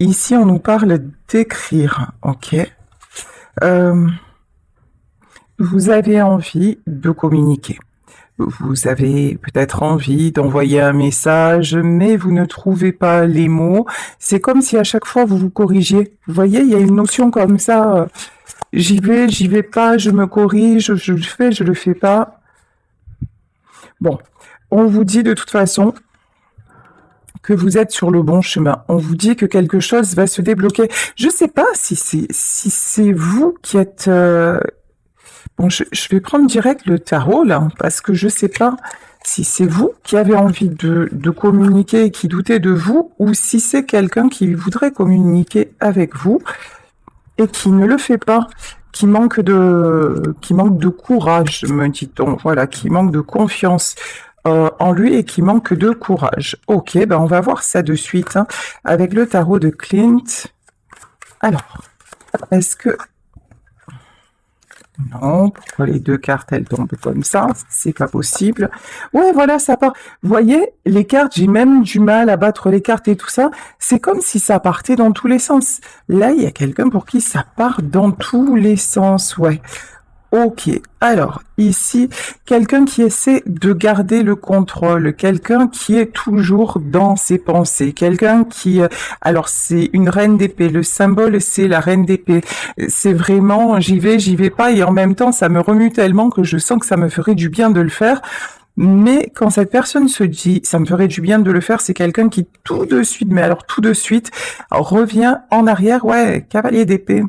Ici, on nous parle d'écrire, ok. Euh, vous avez envie de communiquer. Vous avez peut-être envie d'envoyer un message, mais vous ne trouvez pas les mots. C'est comme si à chaque fois vous vous corrigiez. Vous voyez, il y a une notion comme ça. J'y vais pas, je me corrige, je le fais pas. Bon, on vous dit de toute façon que vous êtes sur le bon chemin. On vous dit que quelque chose va se débloquer. Je sais pas si c'est vous qui êtes. Bon, je vais prendre direct le tarot là, parce que je sais pas si c'est vous qui avez envie de communiquer et qui doutez de vous, ou si c'est quelqu'un qui voudrait communiquer avec vous et qui ne le fait pas, qui manque de courage, me dit-on, voilà, qui manque de confiance en lui et qui manque de courage. Ok, ben on va voir ça de suite hein, avec le tarot de Clint. Alors, est-ce que non, pourquoi les deux cartes elles tombent comme ça? C'est pas possible. Ouais, voilà, ça part. Vous voyez, les cartes, j'ai même du mal à battre les cartes et tout ça. C'est comme si ça partait dans tous les sens. Là, il y a quelqu'un pour qui ça part dans tous les sens, ouais. Ok, alors ici, quelqu'un qui essaie de garder le contrôle, quelqu'un qui est toujours dans ses pensées, quelqu'un qui... alors c'est une reine d'épée, le symbole c'est la reine d'épée. C'est vraiment j'y vais pas et en même temps ça me remue tellement que je sens que ça me ferait du bien de le faire. Mais quand cette personne se dit ça me ferait du bien de le faire, c'est quelqu'un qui tout de suite, mais alors tout de suite, revient en arrière, ouais, cavalier d'épée.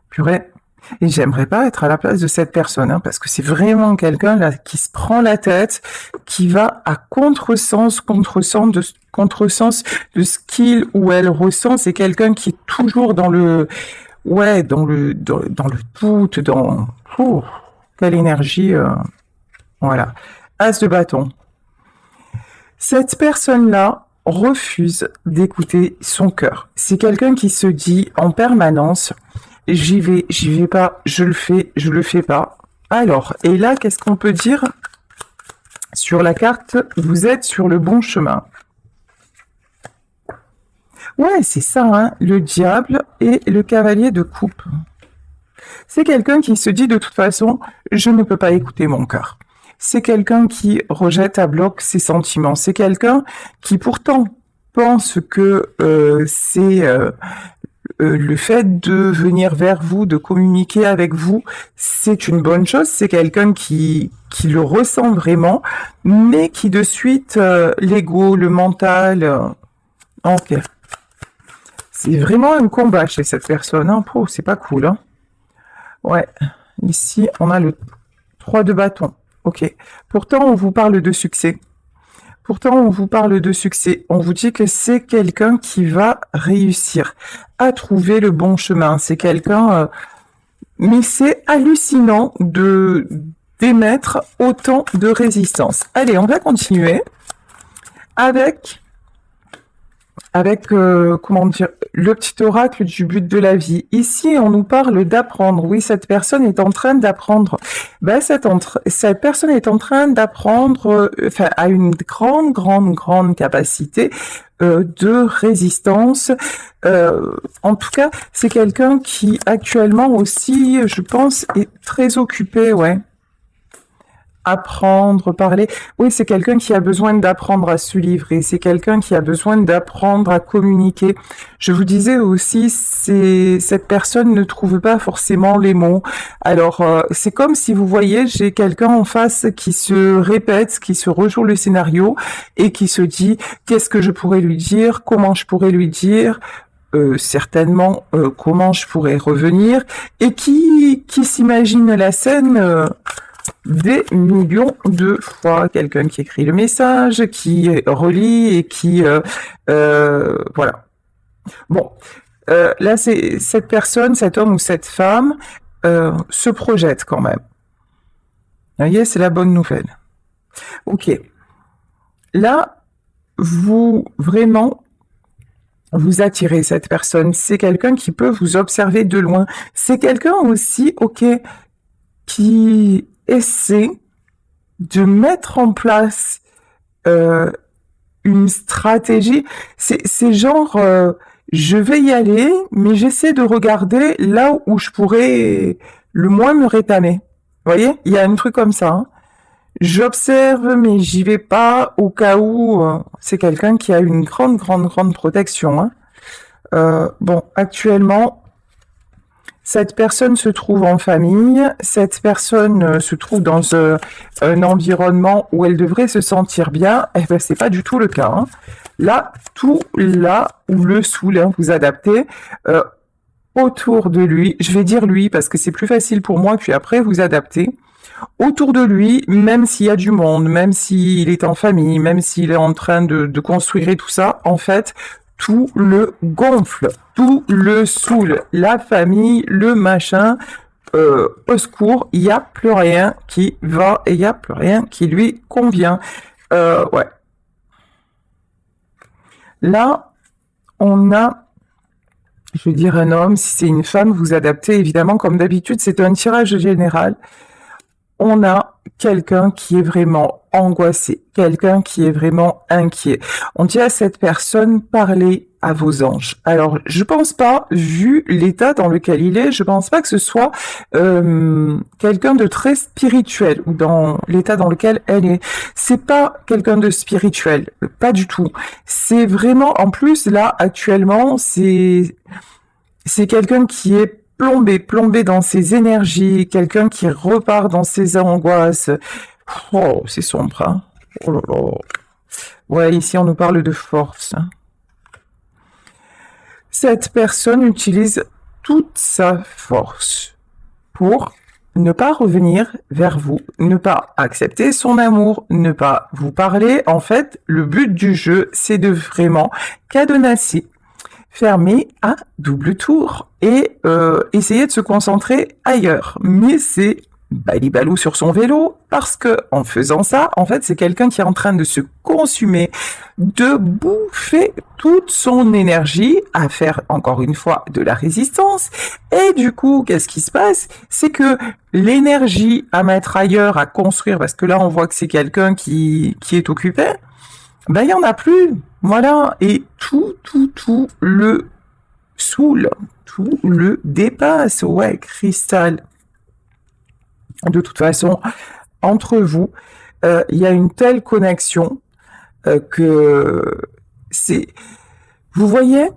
Purée. Et j'aimerais pas être à la place de cette personne, hein, parce que c'est vraiment quelqu'un là qui se prend la tête, qui va à contresens de ce qu'il ou elle ressent. C'est quelqu'un qui est toujours dans le, ouais, dans le doute, dans, oh, quelle énergie, voilà. As de bâton. Cette personne-là refuse d'écouter son cœur. C'est quelqu'un qui se dit en permanence j'y vais pas, je le fais pas. Alors, et là, qu'est-ce qu'on peut dire sur la carte? Vous êtes sur le bon chemin. Ouais, c'est ça, hein, le diable et le cavalier de coupe. C'est quelqu'un qui se dit de toute façon, je ne peux pas écouter mon cœur. C'est quelqu'un qui rejette à bloc ses sentiments. C'est quelqu'un qui pourtant pense que c'est le fait de venir vers vous, de communiquer avec vous, c'est une bonne chose. C'est quelqu'un qui le ressent vraiment, mais qui de suite, l'ego, le mental, ok. C'est vraiment un combat chez cette personne. Hein. Oh, c'est pas cool. Hein. Ouais. Ici, on a le 3 de bâton. Ok. Pourtant, on vous parle de succès. Pourtant, on vous parle de succès. On vous dit que c'est quelqu'un qui va réussir à trouver le bon chemin. C'est quelqu'un... mais c'est hallucinant de d'émettre autant de résistance. Allez, on va continuer avec comment dire, le petit oracle du but de la vie. Ici, on nous parle d'apprendre. Oui, cette personne est en train d'apprendre. Ben, cette personne est en train d'apprendre, enfin, a une grande capacité de résistance. En tout cas, c'est quelqu'un qui actuellement aussi, je pense, est très occupé, ouais. Apprendre, parler. Oui, c'est quelqu'un qui a besoin d'apprendre à se livrer. C'est quelqu'un qui a besoin d'apprendre à communiquer. Je vous disais aussi, cette personne ne trouve pas forcément les mots. Alors, c'est comme si vous voyez, j'ai quelqu'un en face qui se répète, qui se rejoue le scénario et qui se dit, qu'est-ce que je pourrais lui dire? Comment je pourrais lui dire? Certainement, comment je pourrais revenir? Et qui s'imagine la scène, des millions de fois. Quelqu'un qui écrit le message, qui relit et qui... voilà. Bon, là, c'est cette personne, cet homme ou cette femme se projette quand même. Vous voyez, c'est la bonne nouvelle. Ok. Là, vous, vraiment, vous attirez cette personne. C'est quelqu'un qui peut vous observer de loin. C'est quelqu'un aussi, ok, qui essaie de mettre en place une stratégie. C'est genre, je vais y aller, mais j'essaie de regarder là où je pourrais le moins me rétamer. Vous voyez, il y a un truc comme ça. Hein. J'observe, mais j'y vais pas au cas où. C'est quelqu'un qui a une grande, grande, grande protection. Hein. Bon, actuellement, cette personne se trouve en famille, cette personne se trouve dans un environnement où elle devrait se sentir bien. Eh ben, c'est pas du tout le cas. Hein. Là, tout là où le saoul, hein, vous adaptez, autour de lui, je vais dire lui parce que c'est plus facile pour moi, puis après vous adaptez. Autour de lui, même s'il y a du monde, même s'il est en famille, même s'il est en train de construire et tout ça, en fait, tout le gonfle, tout le saoule, la famille, le machin, au secours, il n'y a plus rien qui va et il n'y a plus rien qui lui convient. Ouais. Là, on a, je veux dire un homme, si c'est une femme, vous adaptez évidemment comme d'habitude, c'est un tirage général. On a quelqu'un qui est vraiment angoissé, quelqu'un qui est vraiment inquiet. On dit à cette personne, parlez à vos anges. Alors, je pense pas, vu l'état dans lequel il est, je pense pas que ce soit quelqu'un de très spirituel ou dans l'état dans lequel elle est. C'est pas quelqu'un de spirituel, pas du tout. C'est vraiment, en plus, là, actuellement, c'est quelqu'un qui est plombé dans ses énergies, quelqu'un qui repart dans ses angoisses. Oh, c'est sombre, hein. Oh là là. Ouais, ici on nous parle de force. Hein. Cette personne utilise toute sa force pour ne pas revenir vers vous, ne pas accepter son amour, ne pas vous parler. En fait, le but du jeu, c'est de vraiment cadenasser, fermer à double tour et essayer de se concentrer ailleurs. Mais c'est balibalou sur son vélo parce que en faisant ça, en fait, c'est quelqu'un qui est en train de se consumer, de bouffer toute son énergie à faire encore une fois de la résistance. Et du coup, qu'est-ce qui se passe? C'est que l'énergie à mettre ailleurs, à construire, parce que là, on voit que c'est quelqu'un qui est occupé, ben, il n'y en a plus. Voilà. Et tout le saoule, tout le dépasse. Ouais, cristal. De toute façon, entre vous, il y a une telle connexion que c'est... Vous voyez,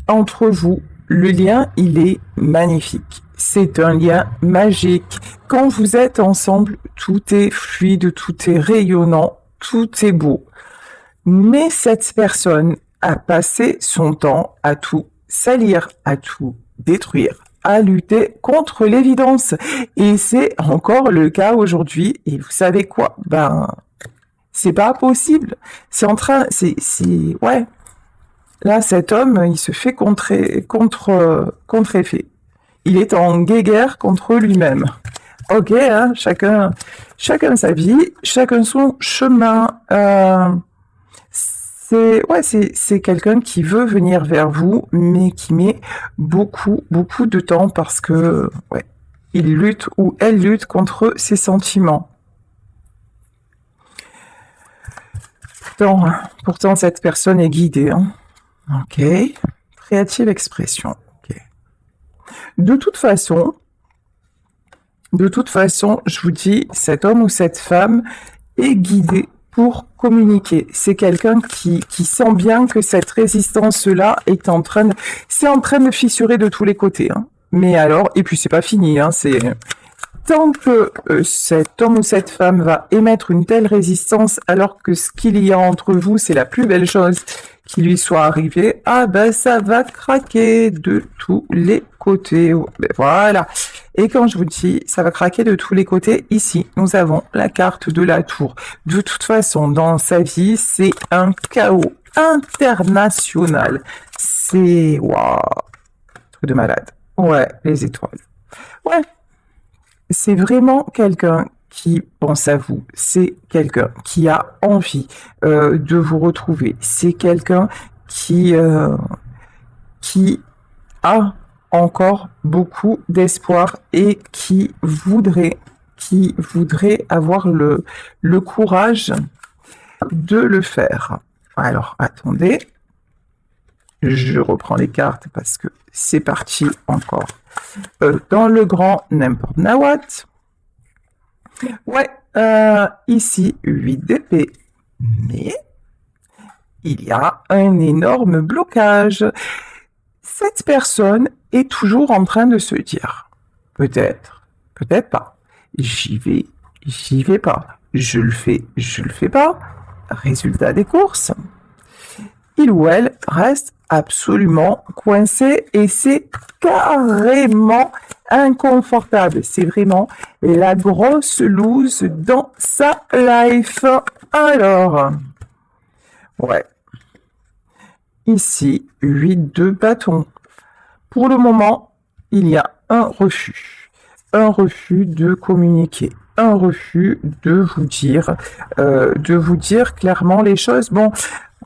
entre vous, le lien, il est magnifique. C'est un lien magique. Quand vous êtes ensemble, tout est fluide, tout est rayonnant, tout est beau. Mais cette personne a passé son temps à tout salir, à tout détruire, à lutter contre l'évidence. Et c'est encore le cas aujourd'hui. Et vous savez quoi? Ben, c'est pas possible. C'est en train, ouais. Là, cet homme, il se fait contre-effet. Il est en guéguerre contre lui-même. Ok, hein, chacun sa vie, chacun son chemin. C'est quelqu'un qui veut venir vers vous, mais qui met beaucoup de temps parce que ouais, il lutte ou elle lutte contre ses sentiments. Pourtant cette personne est guidée. Hein. Ok, créative expression. Okay. De toute façon, je vous dis, cet homme ou cette femme est guidé pour communiquer. C'est quelqu'un qui sent bien que cette résistance-là est en train de fissurer de tous les côtés. Hein. Mais alors, et puis c'est pas fini, hein, c'est tant que cet homme ou cette femme va émettre une telle résistance alors que ce qu'il y a entre vous, c'est la plus belle chose qui lui soit arrivée, ah ben ça va craquer de tous les côtés. Ben voilà. Et quand je vous dis ça va craquer de tous les côtés, ici nous avons la carte de la tour. De toute façon, dans sa vie, c'est un chaos international. C'est waouh, truc de malade. Ouais, les étoiles. Ouais. C'est vraiment quelqu'un qui pense à vous, c'est quelqu'un qui a envie de vous retrouver, c'est quelqu'un qui a encore beaucoup d'espoir et qui voudrait avoir le courage de le faire. Alors, attendez. Je reprends les cartes parce que c'est parti encore dans le grand n'importe nawat. Ouais, ici, 8 d'épée. Mais il y a un énorme blocage. Cette personne est toujours en train de se dire, peut-être, peut-être pas, j'y vais pas, je le fais pas. Résultat des courses, il ou elle reste absolument coincé et c'est carrément inconfortable. C'est vraiment la grosse loose dans sa life. Alors, ouais. Ici, 8 de bâton. Pour le moment, il y a un refus. Un refus de communiquer. Un refus de vous dire clairement les choses. Bon,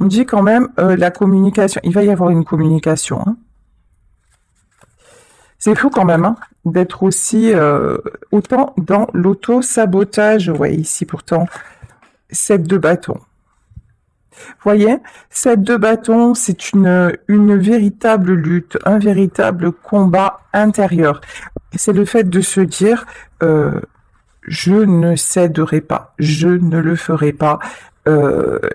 on dit quand même la communication. Il va y avoir une communication. Hein. C'est fou quand même hein, d'être aussi autant dans l'auto-sabotage. Ouais, ici pourtant, 7 de bâton. Voyez, cette deux bâtons, c'est une véritable lutte, un véritable combat intérieur. C'est le fait de se dire, je ne céderai pas, je ne le ferai pas,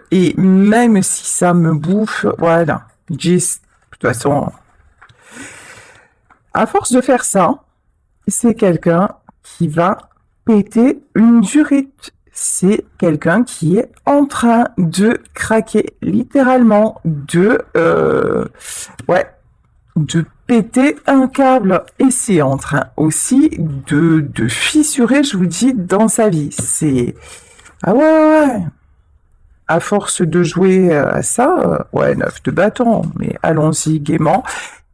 et même si ça me bouffe, voilà. De toute façon, à force de faire ça, c'est quelqu'un qui va péter une durite. C'est quelqu'un qui est en train de craquer, littéralement, de péter un câble. Et c'est en train aussi de fissurer, je vous dis, dans sa vie. C'est... Ah ouais. À force de jouer à ça, 9 de bâton, mais allons-y gaiement.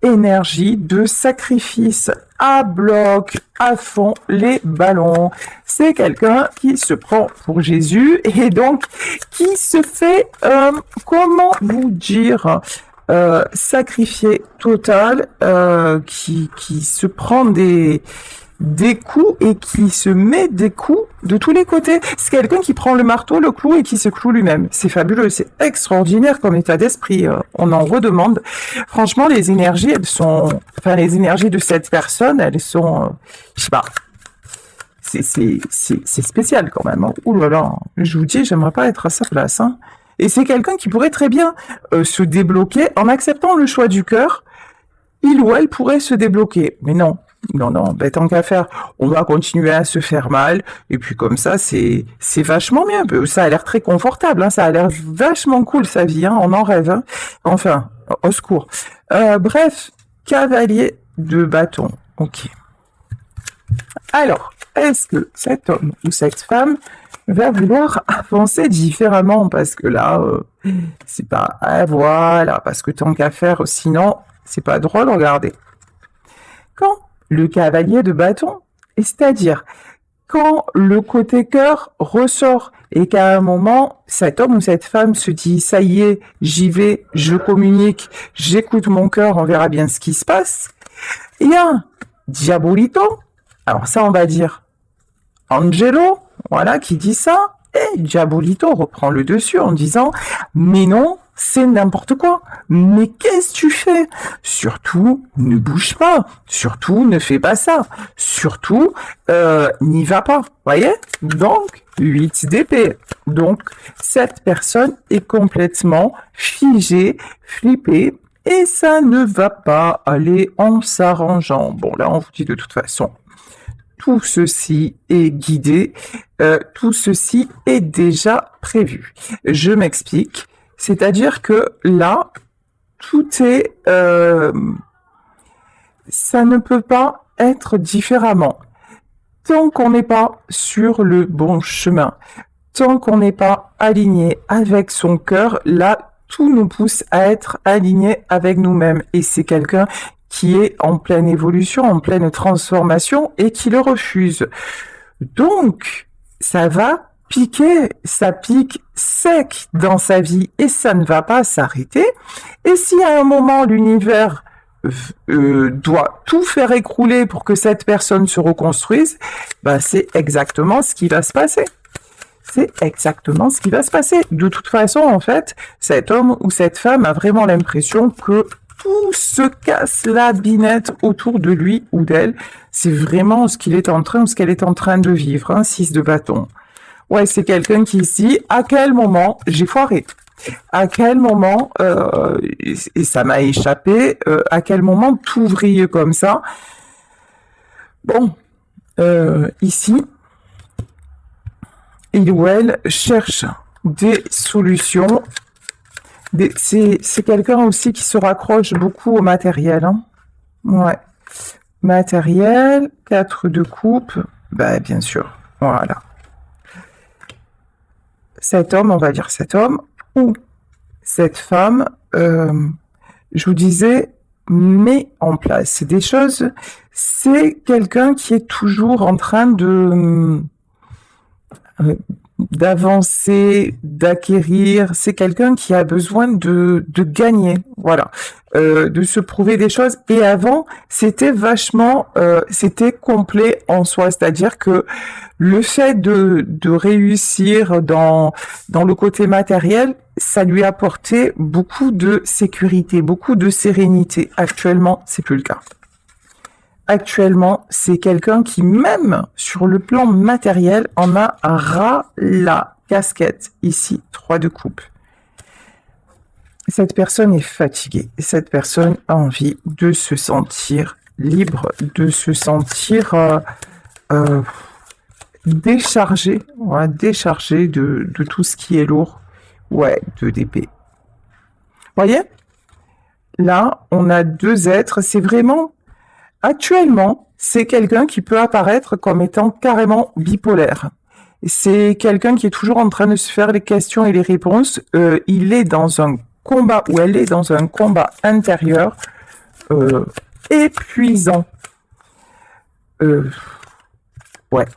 Énergie de sacrifice à bloc, à fond, les ballons. C'est quelqu'un qui se prend pour Jésus et donc qui se fait, comment vous dire, sacrifié total, qui se prend des coups et qui se met des coups de tous les côtés. C'est quelqu'un qui prend le marteau, le clou et qui se cloue lui-même. C'est fabuleux, c'est extraordinaire comme état d'esprit. On en redemande. Franchement, les énergies, les énergies de cette personne, elles sont, je sais pas. C'est spécial quand même. Hein. Ouh là là, je vous dis, j'aimerais pas être à sa place. Hein. Et c'est quelqu'un qui pourrait très bien se débloquer en acceptant le choix du cœur. Il ou elle pourrait se débloquer. Mais non. Non, tant qu'à faire, on va continuer à se faire mal, et puis comme ça, c'est vachement bien. Ça a l'air très confortable, hein, ça a l'air vachement cool sa vie, hein, on en rêve. Hein. Enfin, au secours. Bref, cavalier de bâton. Ok. Alors, est-ce que cet homme ou cette femme va vouloir avancer différemment? Parce que là, c'est pas... Ah, voilà, parce que tant qu'à faire, sinon, c'est pas drôle, regardez. Quand le cavalier de bâton, c'est-à-dire quand le côté cœur ressort et qu'à un moment, cet homme ou cette femme se dit « ça y est, j'y vais, je communique, j'écoute mon cœur, on verra bien ce qui se passe », il y a un Diabolito, alors ça on va dire Angelo, voilà, qui dit ça, et Diabolito reprend le dessus en disant « mais non, c'est n'importe quoi. Mais qu'est-ce que tu fais? Surtout, ne bouge pas. Surtout, ne fais pas ça. Surtout, n'y va pas. Voyez? Donc, 8 d'épée. Donc, cette personne est complètement figée, flippée, et ça ne va pas aller en s'arrangeant. Bon, là, on vous dit de toute façon, tout ceci est guidé, tout ceci est déjà prévu. Je m'explique. C'est-à-dire que là, tout est... ça ne peut pas être différemment. Tant qu'on n'est pas sur le bon chemin, tant qu'on n'est pas aligné avec son cœur, là, tout nous pousse à être aligné avec nous-mêmes. Et c'est quelqu'un qui est en pleine évolution, en pleine transformation et qui le refuse. Donc, ça va piquer, ça pique sec dans sa vie et ça ne va pas s'arrêter. Et si à un moment l'univers doit tout faire écrouler pour que cette personne se reconstruise, ben c'est exactement ce qui va se passer. c'est exactement ce qui va se passer. De toute façon, en fait, cet homme ou cette femme a vraiment l'impression que tout se casse la binette autour de lui ou d'elle. C'est vraiment ce qu'il est en train ou ce qu'elle est en train de vivre. Un 6 de bâton. Ouais, c'est quelqu'un qui se dit à quel moment j'ai foiré, à quel moment et ça m'a échappé, à quel moment tout vrille comme ça. Bon, ici, il ou elle cherche des solutions. C'est quelqu'un aussi qui se raccroche beaucoup au matériel. Hein. Ouais. Matériel, 4 de coupe, bah, bien sûr. Voilà. Cet homme, on va dire cet homme, ou cette femme, je vous disais, met en place des choses. C'est quelqu'un qui est toujours en train d'avancer, d'acquérir. C'est quelqu'un qui a besoin de gagner, voilà, de se prouver des choses. Et avant, c'était vachement, c'était complet en soi, c'est-à-dire que le fait de réussir dans le côté matériel, ça lui apportait beaucoup de sécurité, beaucoup de sérénité. Actuellement, c'est plus le cas. Actuellement, c'est quelqu'un qui, même sur le plan matériel, en a ras la casquette. Ici, 3 de coupe. Cette personne est fatiguée. Cette personne a envie de se sentir libre, de se sentir déchargé, ouais, déchargé de tout ce qui est lourd. Ouais, 2 d'épée. Voyez? Là, on a 2 êtres. C'est vraiment... Actuellement, c'est quelqu'un qui peut apparaître comme étant carrément bipolaire. C'est quelqu'un qui est toujours en train de se faire les questions et les réponses. Il est dans un combat, ou elle est dans un combat intérieur épuisant. Ouais.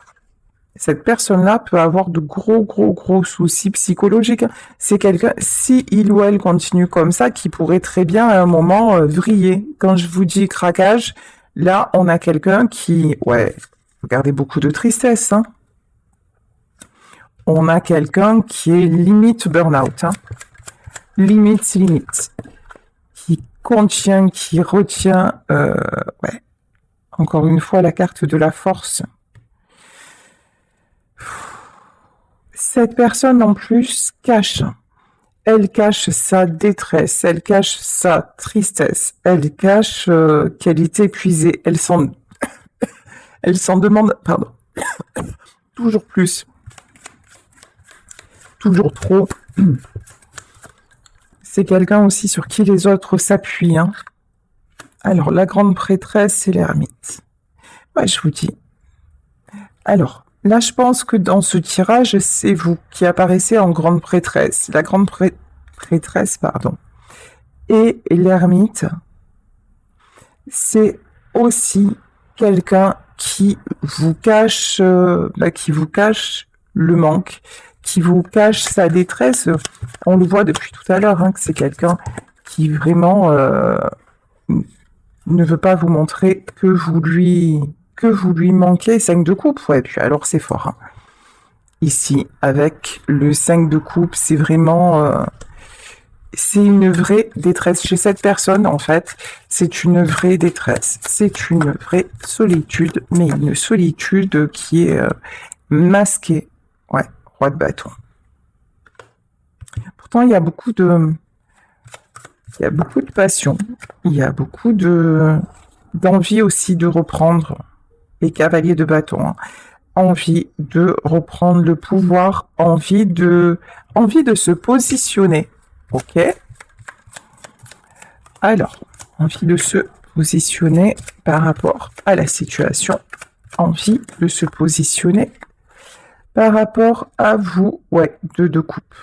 Cette personne-là peut avoir de gros soucis psychologiques. C'est quelqu'un, si il ou elle continue comme ça, qui pourrait très bien à un moment vriller. Quand je vous dis craquage, là, on a quelqu'un qui, ouais, regardez, beaucoup de tristesse. Hein. On a quelqu'un qui est limite burn-out. Hein. Limite, qui contient, qui retient, ouais. Encore une fois, la carte de la force. Cette personne, en plus, cache. Elle cache sa détresse, elle cache sa tristesse, elle cache qu'elle est épuisée, elle s'en demande, pardon, toujours plus, toujours trop. C'est quelqu'un aussi sur qui les autres s'appuient. Hein. Alors, la grande prêtresse et l'ermite. Ouais, je vous dis. Alors, là, je pense que dans ce tirage, c'est vous qui apparaissez en grande prêtresse. La grande prêtresse, pardon. Et l'ermite, c'est aussi quelqu'un qui vous cache le manque, qui vous cache sa détresse. On le voit depuis tout à l'heure, hein, que c'est quelqu'un qui vraiment ne veut pas vous montrer que vous lui manquez. 5 de coupe, ouais, puis alors c'est fort. Hein. Ici, avec le 5 de coupe, c'est vraiment... c'est une vraie détresse chez cette personne, en fait. C'est une vraie détresse. C'est une vraie solitude, mais une solitude qui est masquée. Ouais, roi de bâton. Pourtant, il y a beaucoup de passion. Il y a beaucoup d'envie aussi de reprendre les cavaliers de bâton. Hein. Envie de reprendre le pouvoir, envie de se positionner. Ok. Alors, envie de se positionner par rapport à la situation. Envie de se positionner par rapport à vous. Ouais, 2 de coupe.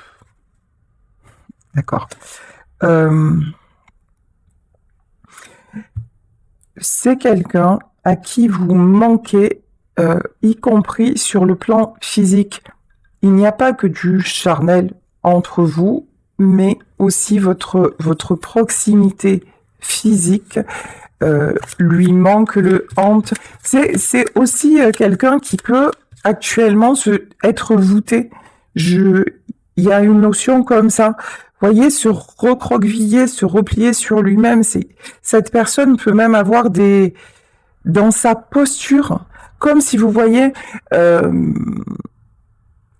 D'accord. C'est quelqu'un à qui vous manquez, y compris sur le plan physique. Il n'y a pas que du charnel entre vous, mais aussi votre proximité physique lui manque, le hante. C'est aussi quelqu'un qui peut actuellement être voûté. Il y a une notion comme ça. Vous voyez, se recroqueviller, se replier sur lui-même, cette personne peut même avoir dans sa posture, comme si vous voyez,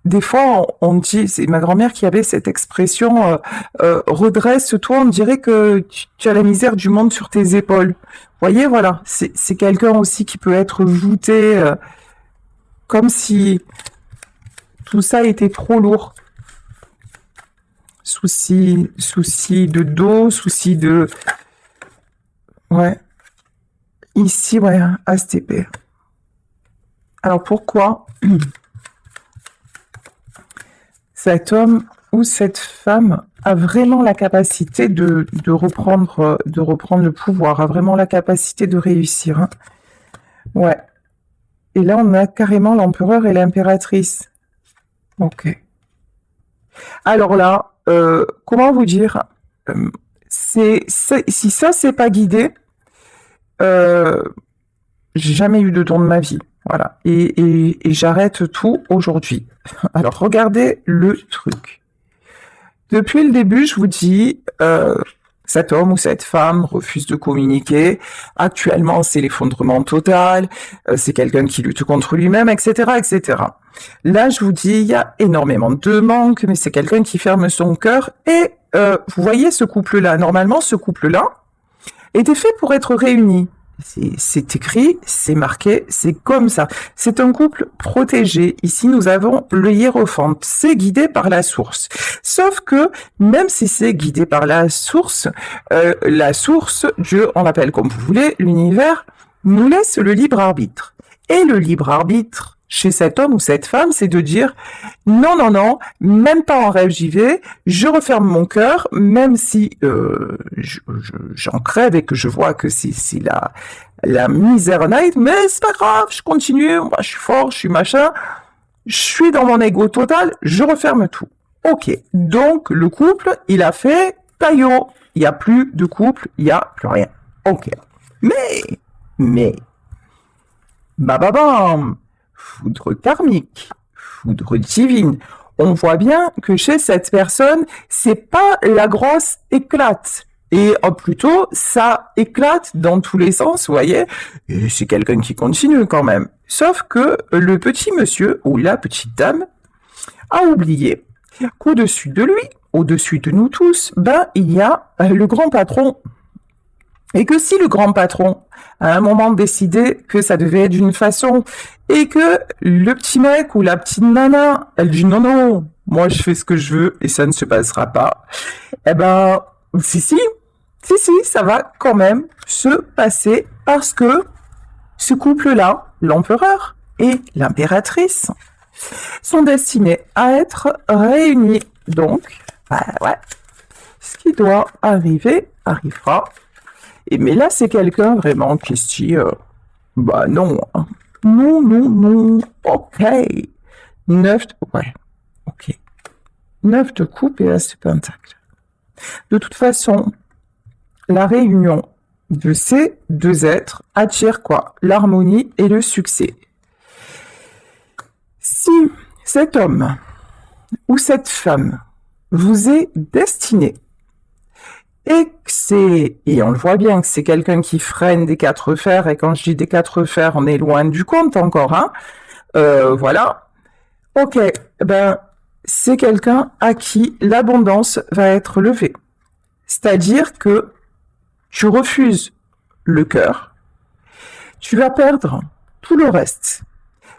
des fois, on dit, c'est ma grand-mère qui avait cette expression, redresse-toi, on dirait que tu as la misère du monde sur tes épaules. Vous voyez, voilà, c'est quelqu'un aussi qui peut être voûté, comme si tout ça était trop lourd. Souci de dos, souci de... Ouais. Ici, ouais, ASTP. Alors pourquoi cet homme ou cette femme a vraiment la capacité de reprendre le pouvoir, a vraiment la capacité de réussir, hein. Ouais. Et là, on a carrément l'empereur et l'impératrice. Ok. Alors là, comment vous dire, si ça, c'est pas guidé, j'ai jamais eu de don de ma vie. Voilà. Et j'arrête tout aujourd'hui. Alors, regardez le truc. Depuis le début, je vous dis, cet homme ou cette femme refuse de communiquer. Actuellement, c'est l'effondrement total. C'est quelqu'un qui lutte contre lui-même, etc., etc. Là, je vous dis, il y a énormément de manques, mais c'est quelqu'un qui ferme son cœur. Et vous voyez ce couple-là. Normalement, ce couple-là était fait pour être réuni. C'est écrit, c'est marqué, c'est comme ça. C'est un couple protégé. Ici, nous avons le hiérophante. C'est guidé par la source. Sauf que, même si c'est guidé par la source, Dieu, on l'appelle comme vous voulez, l'univers, nous laisse le libre arbitre. Et le libre arbitre, chez cet homme ou cette femme, c'est de dire non, non, non, même pas en rêve j'y vais, je referme mon cœur, même si j'en crève et que je vois que c'est la misère night, mais c'est pas grave, je continue, moi je suis fort, je suis machin, je suis dans mon ego total, je referme tout. Ok, donc le couple, il a fait taillot, il n'y a plus de couple, il n'y a plus rien. Ok, mais, bababam, foudre karmique, foudre divine. On voit bien que chez cette personne, c'est pas la grosse éclate. Et plutôt, ça éclate dans tous les sens, vous voyez. Et c'est quelqu'un qui continue quand même. Sauf que le petit monsieur ou la petite dame a oublié qu'au-dessus de lui, au-dessus de nous tous, il y a le grand patron. Et que si le grand patron, à un moment, décidait que ça devait être d'une façon, et que le petit mec ou la petite nana, elle dit non, non, moi je fais ce que je veux et ça ne se passera pas, si, ça va quand même se passer parce que ce couple-là, l'empereur et l'impératrice, sont destinés à être réunis. Donc, ouais, ce qui doit arriver, arrivera. Mais là, c'est quelqu'un vraiment qui se dit, non, non, ok. 9 de coupe et as de pentacle. De toute façon, la réunion de ces deux êtres attire quoi? L'harmonie et le succès. Si cet homme ou cette femme vous est destiné et on le voit bien que c'est quelqu'un qui freine des quatre fers, et quand je dis des quatre fers, on est loin du compte encore, hein. Voilà. Ok, c'est quelqu'un à qui l'abondance va être levée. C'est-à-dire que tu refuses le cœur, tu vas perdre tout le reste.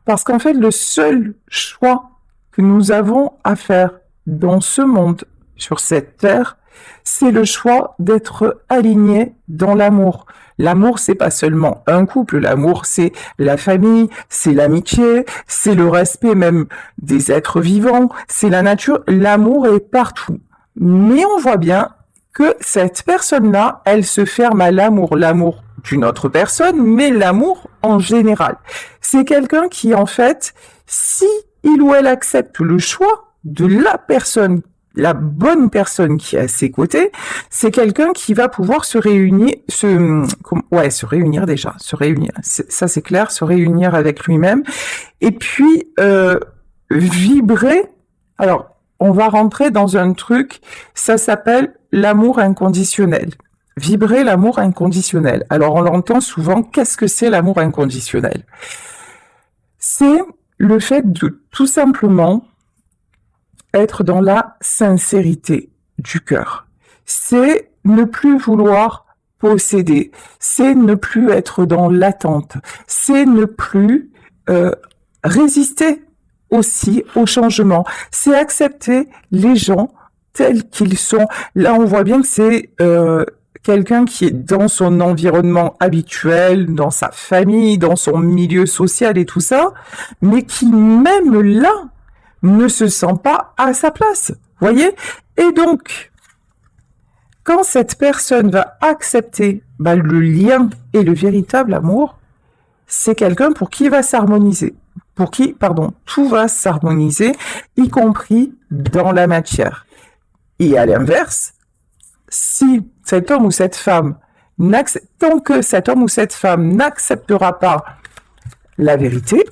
Parce qu'en fait, le seul choix que nous avons à faire dans ce monde, sur cette terre, c'est le choix d'être aligné dans l'amour. L'amour, c'est pas seulement un couple. L'amour, c'est la famille, c'est l'amitié, c'est le respect même des êtres vivants, c'est la nature. L'amour est partout. Mais on voit bien que cette personne-là, elle se ferme à l'amour d'une autre personne, mais l'amour en général. C'est quelqu'un qui, en fait, si il ou elle accepte le choix de la personne, la bonne personne qui est à ses côtés, c'est quelqu'un qui va pouvoir se réunir, se réunir, ça c'est clair, se réunir avec lui-même, et puis vibrer Alors, on va rentrer dans un truc, ça s'appelle l'amour inconditionnel. Vibrer l'amour inconditionnel. Alors, on l'entend souvent, qu'est-ce que c'est l'amour inconditionnel? C'est le fait de tout simplement être dans la sincérité du cœur. C'est ne plus vouloir posséder, c'est ne plus être dans l'attente, c'est ne plus résister aussi au changement, c'est accepter les gens tels qu'ils sont. Là, on voit bien que c'est quelqu'un qui est dans son environnement habituel, dans sa famille, dans son milieu social et tout ça, mais qui même là ne se sent pas à sa place. Voyez? Et donc, quand cette personne va accepter le lien et le véritable amour, c'est quelqu'un pour qui va s'harmoniser. Pour qui, pardon, tout va s'harmoniser, y compris dans la matière. Et à l'inverse, si cet homme ou cette femme, tant que cet homme ou cette femme n'acceptera pas la vérité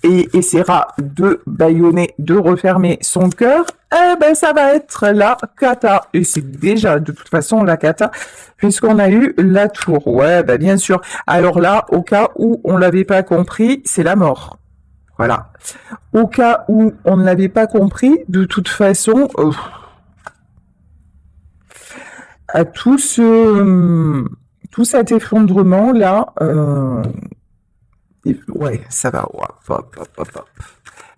et essaiera de bâillonner, de refermer son cœur, eh ben ça va être la cata. Et c'est déjà de toute façon la cata, puisqu'on a eu la tour. Ouais, ben bien sûr. Alors là, au cas où on l'avait pas compris, c'est la mort. Voilà. Au cas où on ne l'avait pas compris, de toute façon, à tout cet effondrement là, ouais, ça va. Hop, hop, hop, hop.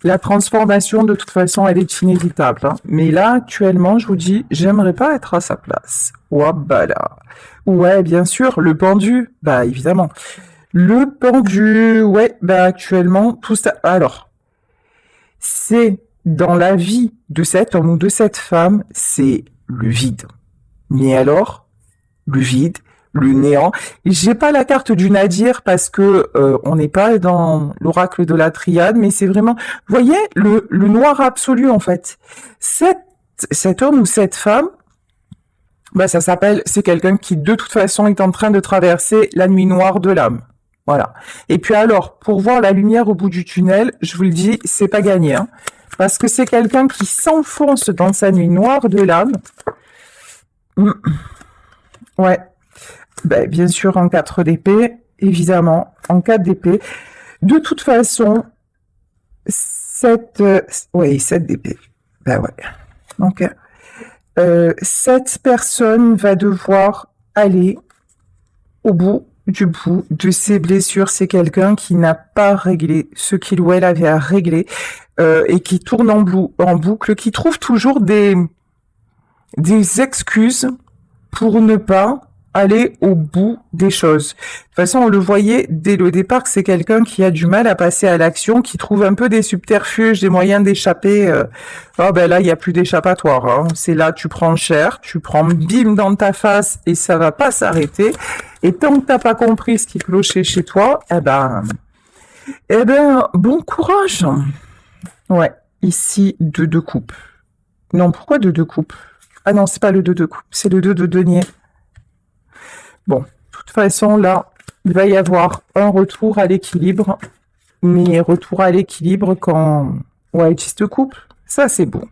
La transformation, de toute façon, elle est inévitable. Hein. Mais là, actuellement, je vous dis, j'aimerais pas être à sa place. Ouais, bah là. Ouais, bien sûr, le pendu, bah évidemment. Le pendu, ouais, bah actuellement, tout ça. Alors, c'est dans la vie de cet homme ou de cette femme, c'est le vide. Mais alors, le vide, le néant. J'ai pas la carte du nadir parce que on n'est pas dans l'oracle de la triade, mais c'est vraiment, vous voyez, le noir absolu en fait. Cet homme ou cette femme, bah ça s'appelle, c'est quelqu'un qui de toute façon est en train de traverser la nuit noire de l'âme. Voilà. Et puis alors, pour voir la lumière au bout du tunnel, je vous le dis, c'est pas gagné, hein, parce que c'est quelqu'un qui s'enfonce dans sa nuit noire de l'âme. Ouais. Ben, bien sûr, en 4 d'épée, évidemment, en 4 d'épée. De toute façon, 7 d'épée. Ben ouais. Donc, cette personne va devoir aller au bout de ses blessures. C'est quelqu'un qui n'a pas réglé ce qu'il ou elle avait à régler et qui tourne en boucle, qui trouve toujours des excuses pour ne pas aller au bout des choses. De toute façon, on le voyait dès le départ que c'est quelqu'un qui a du mal à passer à l'action, qui trouve un peu des subterfuges, des moyens d'échapper. Oh ben là, il n'y a plus d'échappatoire. Hein. C'est là, tu prends cher, tu prends bim dans ta face et ça va pas s'arrêter. Et tant que t'as pas compris ce qui clochait chez toi, eh ben, bon courage. Ouais, ici, 2 de coupe. Non, pourquoi 2 de coupe? Ah non, c'est pas le 2 de coupe, c'est le 2 de denier. Bon, de toute façon, là, il va y avoir un retour à l'équilibre. Mais retour à l'équilibre quand... Ouais, 10 de coupe, ça c'est bon.